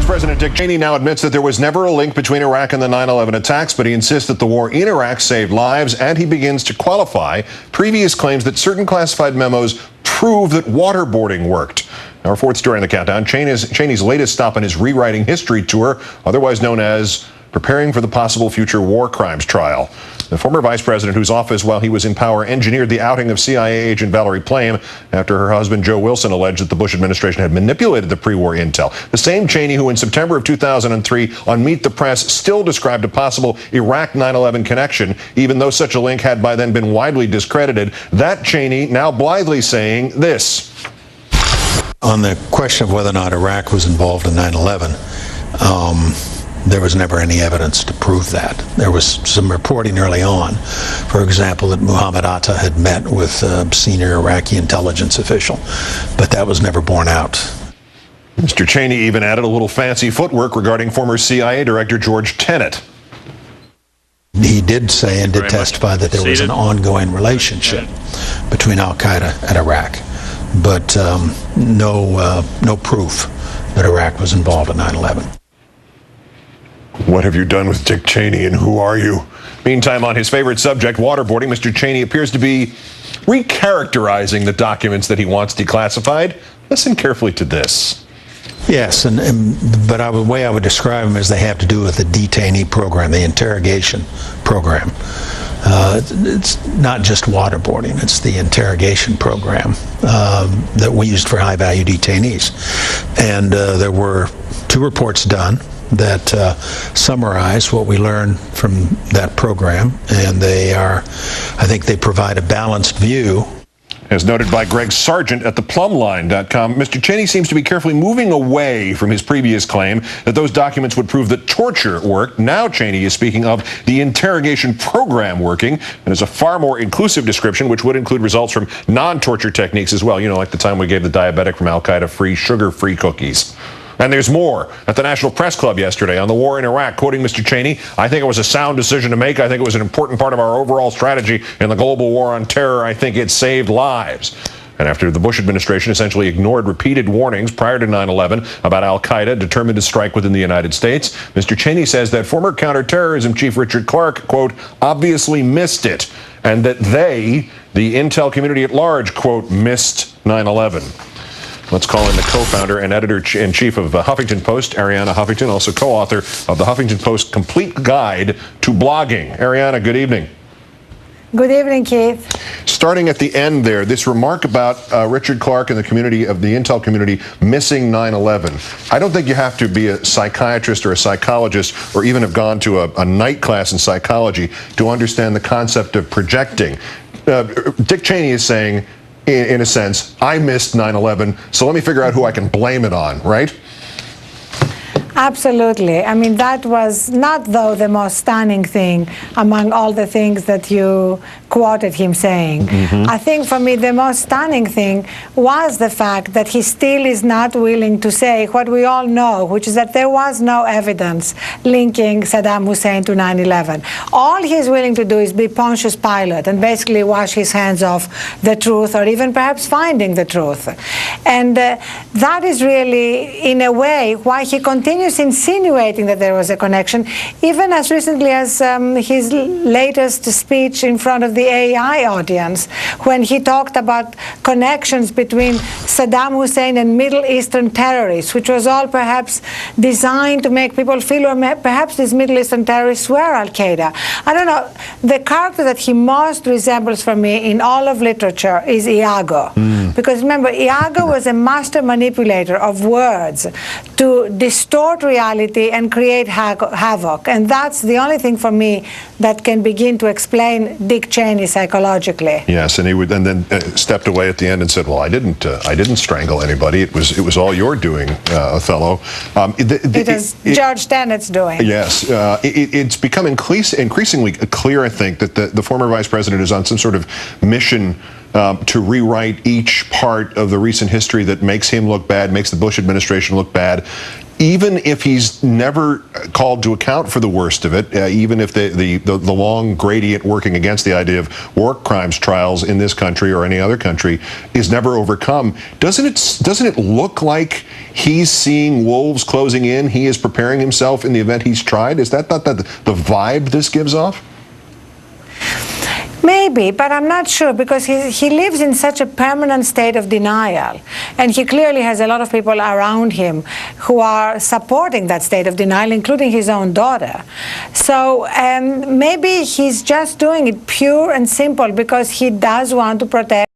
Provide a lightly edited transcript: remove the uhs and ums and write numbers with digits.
Vice President Dick Cheney now admits that there was never a link between Iraq and the 9/11 attacks, but he insists that the war in Iraq saved lives, and he begins to qualify previous claims that certain classified memos prove that waterboarding worked. Our fourth story in the countdown, Cheney's latest stop on his rewriting history tour, otherwise known as preparing for the possible future war crimes trial. The former vice president, whose office, while he was in power, engineered the outing of CIA agent Valerie Plame after her husband Joe Wilson alleged that the Bush administration had manipulated the pre-war intel. The same Cheney who in September of 2003 on Meet the Press still described a possible Iraq 9/11 connection, even though such a link had by then been widely discredited. That Cheney now blithely saying this. On the question of whether or not Iraq was involved in 9/11, there was never any evidence to prove that. There was some reporting early on, for example, that Mohammed Atta had met with a senior Iraqi intelligence official, but that was never borne out. Mr. Cheney even added a little fancy footwork regarding former CIA Director George Tenet. He did say and did testify that there was an ongoing relationship between al-Qaeda and Iraq, but no proof that Iraq was involved in 9/11. What have you done with Dick Cheney, and who are you? Meantime, on his favorite subject, waterboarding, Mr. Cheney appears to be recharacterizing the documents that he wants declassified. Listen carefully to this. Yes, but the way I would describe them is they have to do with the detainee program, the interrogation program. It's not just waterboarding, it's the interrogation program that we used for high-value detainees. And there were 2 reports done that summarize what we learned from that program, and I think they provide a balanced view. As noted by Greg Sargent at theplumline.com, Mr. Cheney seems to be carefully moving away from his previous claim that those documents would prove that torture worked. Now Cheney is speaking of the interrogation program working, and is a far more inclusive description, which would include results from non-torture techniques as well, like the time we gave the diabetic from al-Qaeda free sugar-free cookies. And there's more. At the National Press Club yesterday on the war in Iraq, quoting Mr. Cheney, "I think it was a sound decision to make. I think it was an important part of our overall strategy in the global war on terror. I think it saved lives." And after the Bush administration essentially ignored repeated warnings prior to 9/11 about al-Qaeda determined to strike within the United States, Mr. Cheney says that former counterterrorism chief Richard Clarke, quote, obviously missed it, and that they, the intel community at large, quote, missed 9/11. Let's call in the co-founder and editor-in-chief of the Huffington Post, Arianna Huffington, also co-author of the Huffington Post Complete Guide to Blogging. Arianna, good evening. Good evening, Keith. Starting at the end there, this remark about Richard Clarke and the community of the intel community missing 9/11. I don't think you have to be a psychiatrist or a psychologist or even have gone to a night class in psychology to understand the concept of projecting. Dick Cheney is saying, in a sense, I missed 9/11, so let me figure out who I can blame it on, right? Absolutely. I mean, that was not, though, the most stunning thing among all the things that you quoted him saying. I think for me the most stunning thing was the fact that he still is not willing to say what we all know, which is that there was no evidence linking Saddam Hussein to 9/11. All he's willing to do is be Pontius Pilate and basically wash his hands off the truth, or even perhaps finding the truth. And that is really, in a way, why he continues insinuating that there was a connection, even as recently as his latest speech in front of the AI audience, when he talked about connections between Saddam Hussein and Middle Eastern terrorists, which was all perhaps designed to make people feel, or perhaps these Middle Eastern terrorists were al-Qaeda. I don't know. The character that he most resembles for me in all of literature is Iago. Because remember, Iago was a master manipulator of words to distort reality and create havoc. And that's the only thing for me that can begin to explain Dick Cheney psychologically. Yes, and he would, and then stepped away at the end and said, "Well, I didn't strangle anybody. It was all your doing, Othello." It was George Tenet's doing. Yes, it's become increasingly clear, I think, that the former vice president is on some sort of mission to rewrite each part of the recent history that makes him look bad, makes the Bush administration look bad. even if he's never called to account for the worst of it, even if the long gradient working against the idea of war crimes trials in this country or any other country is never overcome, doesn't it look like he's seeing wolves closing in? He is preparing himself in the event he's tried? Is that not the vibe this gives off? Maybe, but I'm not sure, because he lives in such a permanent state of denial. And he clearly has a lot of people around him who are supporting that state of denial, including his own daughter. So maybe he's just doing it pure and simple because he does want to protect